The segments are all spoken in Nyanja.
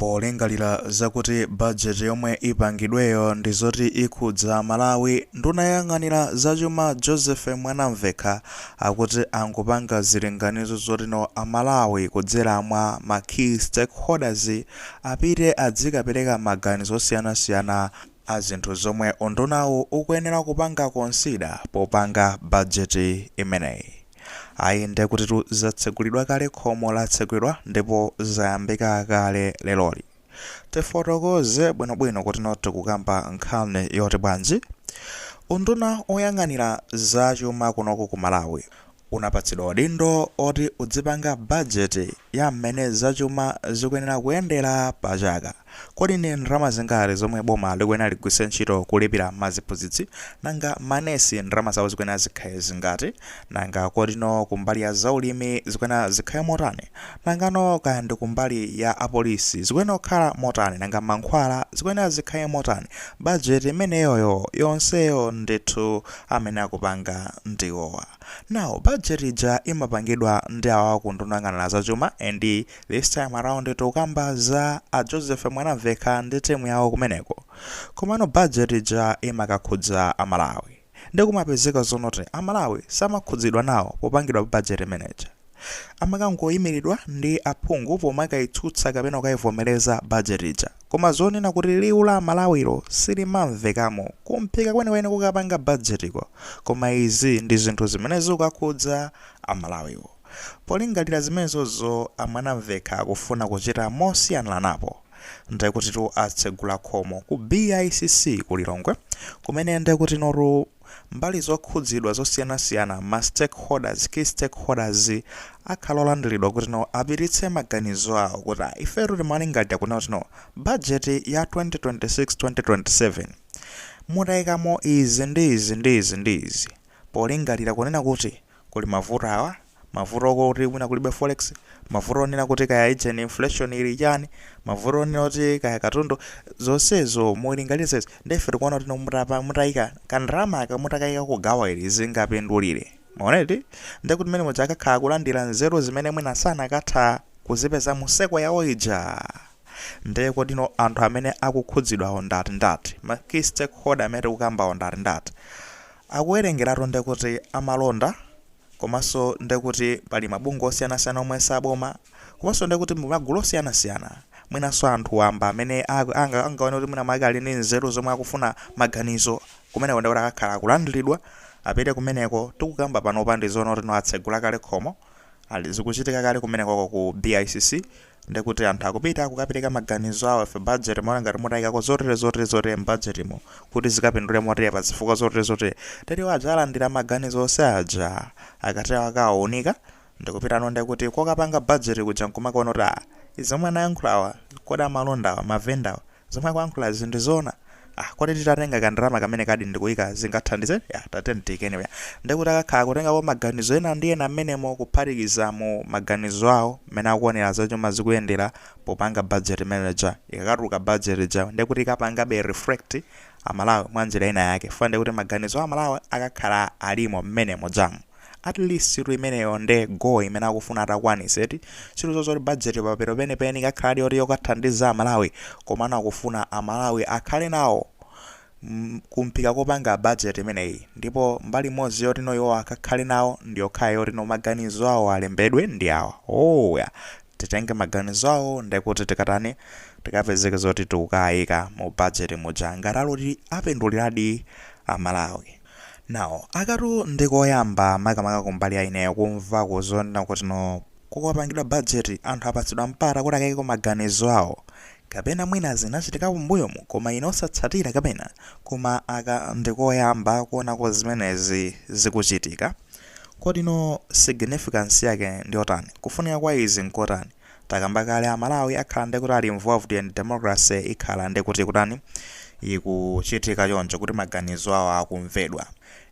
Polingalira zakuti budget yomwe ipangidweyo ndi zoti ikhudza Malawi, nduna yoyang'anira zachuma Joseph Mwanaveka akuti angopanga zilinganizo zotino Amalawi kudzera mwa ma key stakeholders apite adzikapereka maganizo osiyanasiyana a zinthu zomwe undunawo ukuyenera kupanga consider popanga budget imeneyi. Ayi ndi kuti zatsegulidwa kale khomo latsegulidwa ndipo zayambika kale leloli. Tifotokoze bwinobwino kuti noti kukamba nkhani yoti bwanji unduna oyang'anira zachuma kunoku ku Malawi unapatsidwa udindo oti udzipanga budget ya mmene zachuma zikuyenera kuyendera pa chaka. Kodi ni ndalama zingati zomwe boma likuyenera ligwiritse ntchito kulipira maziphunzitsi, nanga manesi ndalama zawo zikuyenera zikhale zingati, nanga kodino kumbali ya zaulimi zikuyenera zikhale motani, nangano kaya ndi kumbali ya apolisi zikuyenera kukhala motani, nanga mankhwala zikuyenera zikhale motani. Budget imeneyoyo yonseyo ndithu amene akupanga ndiwowa. Now budget ija imapangidwa ndi awa kunduna yoyang'anira zachuma, and this time around tukamba za a Joseph Mwanaveka ndi timu yawo kumeneko. Komano budget ija imakakhudza Amalawi. Ndi kumapezeka zonoti Amalawi samakhudzidwa nawo popangidwa budget imeneja. Amakangoyimiridwa ndi aphungu pomakayitsutsa kapena kuyivomereza budget ija. Koma zonena kuti liwu la Malawiro silimamvekamo kumphika kwenikweni kukapanga budget iko. Koma izi ndi zinthu zimene zikukhudza Amalawiwo. Polingalira zimenezozo Mwanaveka akufuna kuchita mosiyananapo. Ndiye kuti tu atsegula khomo ku Bicc ku Lilongwe, kumene ndiye kuti noru mbali zokhudzidwa zosiyanasiyana ma stakeholders, key stakeholders akhala olandiridwa kuti no apititse maganizo awo kuti ifetu timalingalira kuna kuti no budget ya 2026-2027 mutayikamo izi ndi izi polingalira kunena kuti kuli mavuto awa, mavuto kuti mwina kulibe forex, mavuto onena kuti kaya agent inflation ili chani, mavuto onena kuti kaya katundu, zonsezo mulingalira ndife tikuona kuti mutayika kandrama akamutakayika kugawa ili zingapindulire. Maoneti ndi kuti mmene mudzakakhala kulandira nzeru zimene mwina sanakatha kuzipeza museko yawo ija. Ndiye kodino anthu amene akukhudzidwawo ndati ma key stakeholder amene tikukamba ndati akuwerengeratu ndi kuti amalonda, komanso ndi kuti pali mabungwe osiyanasiyana omwe saboma, komanso ndi kuti magulu osiyanasiyana, mwinanso anthu wamba amene angaone kuti mwina makali ndi nzeru zomwe akufuna maganizo kumeneko ndi kuti akakhala akulandiridwa apite kumeneko. Tikukamba panopa ndi zoona kuti atsegula kale khomo zikuchitika kale kumeneko ku Bicc, ndi kuti anthu akupita kukapereka maganizo awo ife budget mwana ngati mutayikako zotere mbudgetimo kuti zikapindule motere pa zifukwa zotere tete ajalandira maganizo onse aja akati akaonika ndikupita no ndi kuti kokapanga budget kuja nkumakaona kuti izomwe anayankhulawa kodi amalondawa mavendawa zomwe akuyankhula zinthu zona kodi titatenga kandrama kamene kadi ndikuyika zingathandize tatentikene ndikuti akakhala kutengapo maganizo ena ndi ena amenemo kuphatikizamo maganizo awo mmene akuonera zachuma zikuyendera popanga budget manager ikakatuluka budget ja ndikuti ikapangabe reflect Amalawi mwanjira ina yake funa ndikuti maganizo Amalawi akakhala alimo mmenemo jamu. At least siru imeneyo nde go imene akufuna atakwaniseti siru zozoti budget papero penipeni kakhala yoti yokathandiza Amalawi, komano akufuna Amalawi akhale nawo kumphika kopanga budget imeneyi. Ndipo mbali imodzi yoti noyo akakhale nawo ndiyokhala yoti no maganizo awo alembedwe ndi awa. Titenge maganizo awo ndikuti tikatani tikapezeke zoti tikukayika mu budget muja ngati aloti apinduliradi Amalawi. Now, akatu ndikoyamba makamaka kumbali aineyo kumva kuzonena kuti no kokapangidwa budget anthu apatsidwa mpata kuti akayike maganizo awo kapena mwina zinachitika kumbuyomu koma inosatsatira kapena koma ndikoyamba kuonako zimenezi zikuchitika. Kodi no significance yake ndiyotani, kufunika kwa izi nkotani. Takamba kale Amalawi akhala ndi kuti ali involved in democracy ikhala ndi kuti kutani ikuchitika choncho kuti maganizo awo akumvedwa.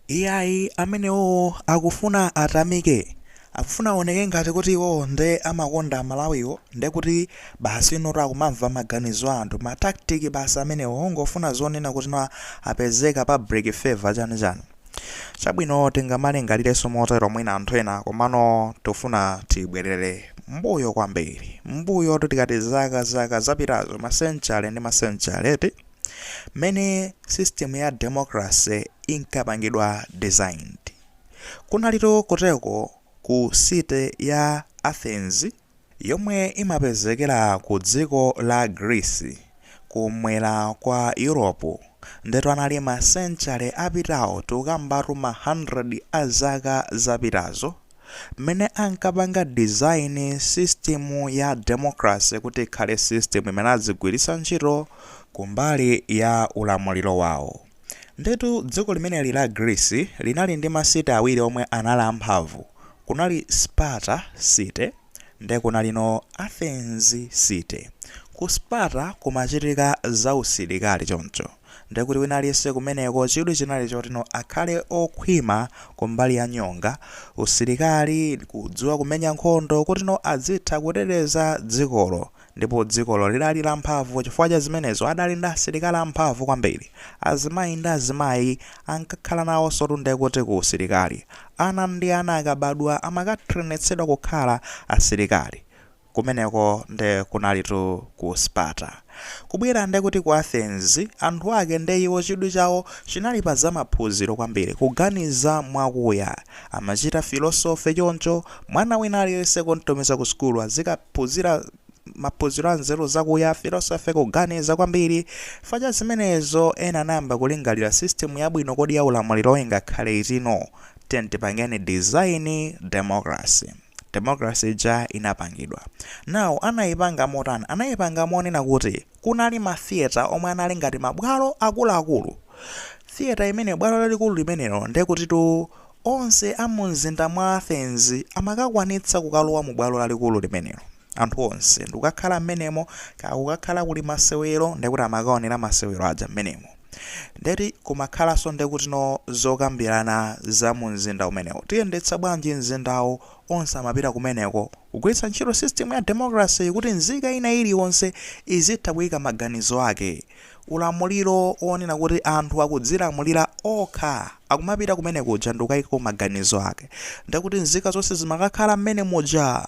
Iyayi amenewo akufuna atamike, akufuna aoneke ngati kuti iwo nde amakonda Amalawiwo, ndi kuti basi noto akumamva maganizo anthu ma tactic basi amenewo ongofuna zonena kuti no apezeka pa break favor chani. Chabwino tingamale ngalireso motero mwina anthu ena komano tofuna tibwerere mbuyo kwambiri, mbuyo tikati zaka zapitazo masenchale ndi masenchale mene system ya democracy inkapangidwa designed. Kunalito kuteko ku city ya Athens yomwe imapezekera ku dziko la Greece kumwera kwa Europe, ndeto anali masenchale apitawo tukambatu ma 100 a zaka zapitazo mene ankapanga design system ya democracy kuti ikhale system imene azigwiritsa ntchito kumbali ya ulamuliro wawo. Ndetu dziko limeneli la Greece linali ndi masiti awiri omwe anali amphamvu. Kunali Sparta city nde kunalino Athens city. Ku Sparta kumachitika za usilikali choncho, nde kuti wina aliyense kumeneko chidwi chinali chotino akhale okhwima kumbali ya nyonga, usilikali, kudziwa kumenya nkhondo kutino azitha kuteteza dzikolo. Ndipo dzikolo lidali la mphamvu chifukwa cha zimenezo adali ndi asilikali amphamvu kwambiri. Azimayi ndi azimayi ankakhala nawo sotunde kuti ku usilikali. Ana ndi ana akabadwa amakatrenetsedwa kukhala asilikali. Kumeneko nde kunalitu ku Sparta. Kubwera nde kuti ku Athens anthu ake nde iwo chidwi chawo chinali pa zamaphunziro kwambiri, kuganiza mwakuya. Amachita filosofi choncho, mwana wina aliyense kuntumiza ku skulu azikaphunzira maphunziro anzeru zakuya, filosofi, kuganiza kwambiri. Facha zimenezo ena anayamba kulingalira system yabwino kodi ya ulamuliro ingakhale itino tipangeni design democracy. Democracy ja inapangidwa. Now anayipanga motani? Anayipanga monena kuti kunali ma theater omwe anali ngati mabwalo akuluakulu. Theater imene bwalo lalikulu limenelo nde kuti tu onse amunzinda mwa Athens amakakwanitsa kukalowa mu bwalo lalikulu limenelo. Anthu onse ndikukakhala mmenemo, kakukakhala kuli masewero ndekuti amakaonera masewero aja mmenemo. Ndeti kumakhalanso ndekuti no zokambirana za mu mzinda umenewo. Tiyendetsa bwanji mzindawo, onse amapita kumeneko kugwiritsa ntchito system ya democracy kuti nzika ina iliyonse izitha kuyika maganizo ake. Ulamuliro onena kuti anthu akudzilamulira okha akumapita kumeneko kuja ndikukayika maganizo ake. Ndekuti nzika zonse zimakakhala mmene moja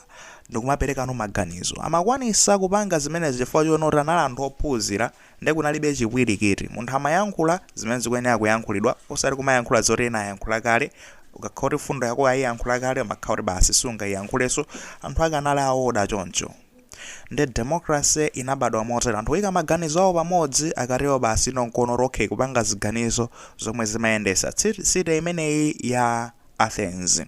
ndikumapereka no maganizo. Amakwanisa kupanga zimenezi chifukwa chonota anali anthu ophunzira nde kunalibe chipwirikiti. Munthu amayankhula zimene zikuyenera kuyankhulidwa, osati kumayankhula zoti ena ayankhula kale. Ukakhala kuti fundo yako ayiyankhula kale umakhala kuti basi sungayiyankhulenso. Anthu ake anali aoda choncho. Nde democracy inabadwa motero, anthu oyika maganizo awo pamodzi akatiwo basi nonkono rokhe kupanga ziganizo zomwe zimayendesa city imeneyi ya Athens.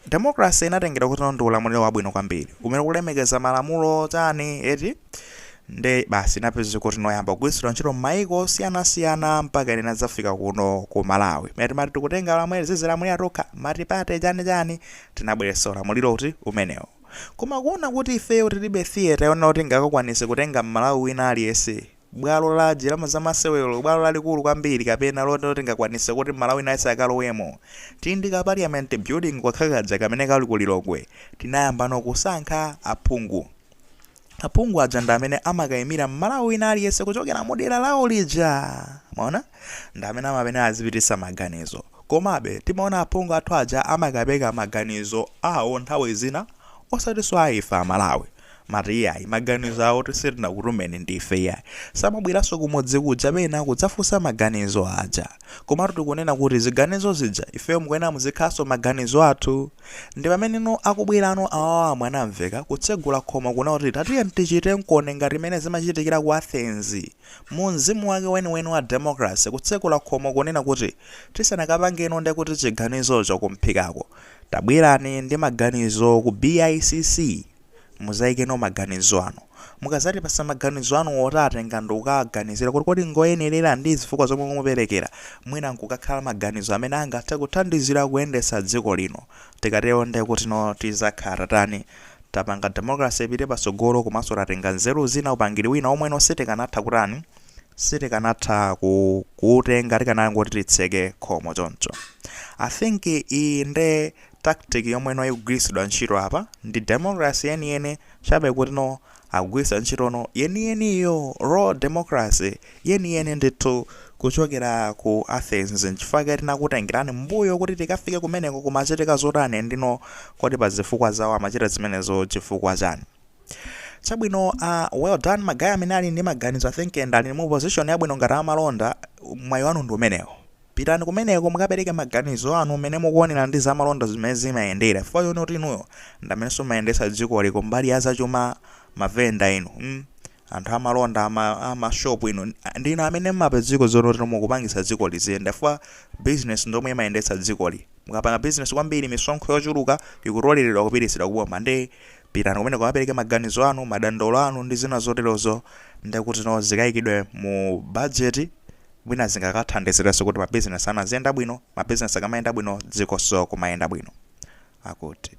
Democracy inatengera kuti ndi ulamuliro wabwino kwambiri umene kulemekeza malamulo tani eti nde basi inapezeka kuti noyamba kugwiritsidwa ntchito m'mayiko osiyanasiyana mpaka ina zafika kuno ku Malawi. Mati mati tikutenga ulamuliro zizilamulira tokha mati pate chani tinabweretsa ulamuliro kuti umenewo. Koma kuona kuti ifeyo tilibe theater yona kuti ngakakwanise kutenga Malawi wina aliyense bwalo la jirama za masewero, bwalo lalikulu kwambiri kapena loti ngakwanise kuti Malawi naye sakalowemo. Tindika parliament building kwakhakadza kamene kali kulilongwe, tinayamba nokusankha aphungu. Aphungu aja ndi amene amakayimira Malawi wina aliyense kuchokera modera lawo lija. Maona? Ndi amene amapene azipitisa maganizo. Komabe timaona aphungu athu aja amakapeka maganizo awo nthawi zina osati swaifa Malawi. Mariyayi maganizo awo tisirina kutumeni ndife yayi. Samabwiraso kumodzi kuja pena kudzafunsa maganizo aja. Komatu tikunena kuti ziganizo zija ifeyo mukuyenera muzikhaso maganizo athu. Ndi pameneno akubwerano awawa Mwanaveka kutsegula Khomo kuna kuti tatiye tichite nkone ngati imene zimachitikira ku Athens. Mu mzimu wake weniweni wa democracy kutsegula Khomo kunena kuti tisanakapangeno nde kuti chiganizocho kumphikako. Tabwerani ndi maganizo ku Bicc. Muzaikeno maganizo ano. Mukazati pasa maganizo ano otatenga ndikukaganizira kuti kodi ngoyenerera ndi zifukwa zomwe muperekera. Mwina nkukakhala maganizo amene angathe kuthandizira kuyendesa dziko lino. Tikatero nde kuti no tizakhala tani tapanga democracy ipite pasogolo komanso tatenga nzeru zina upangiri wina omwe no sitikanatha kutani sitikanatha kutenga tikanangoti titseke Khomo choncho. I think iyi nde tactic yomwe no ikugwiritsidwa ntchito apa ndi democracy yeniyene chabe kuti no akugwiritsa ntchitono yeniyeniyo raw democracy yeniyeni ndithu kuchokera ku Athens nchifukwa tinakutengirani mbuyo kuti tikafike kumeneko kumachitika zotani ndino kodi pa zifukwa zawo amachita zimenezo chifukwa chani. Chabwino well done magaya amene ali ndi maganizo I think and ali mu position yabwino ngati amalonda. Mwayi wanu ndi umenewo, pitani kumeneko mukapereke maganizo anu mmene mukuonera ndi zamalonda zimene zimayendera chifukwa yoni kuti inuyo ndamenenso mayendetsa dziko liko mbali ya zachuma mavenda inu anthu amalonda amashopu inu ndino amene mmapa dziko zonoti mukupangisa dziko liziyenda chifukwa business ndomwe imayendetsa dzikoli. Mukapanga business kwambiri misonkho yochuluka ikutoleredwa kupititsidwa kuboma ndi pitani kumeneko mukapereke maganizo anu madandaulo anu ndi zina zoterozo ndikuti no zikayikidwe mu budget mwina zingakathandiziranso kuti mabizinesi anu aziyenda bwino, mabizinesi akamayenda bwino dziko so kumayenda bwino. Akuti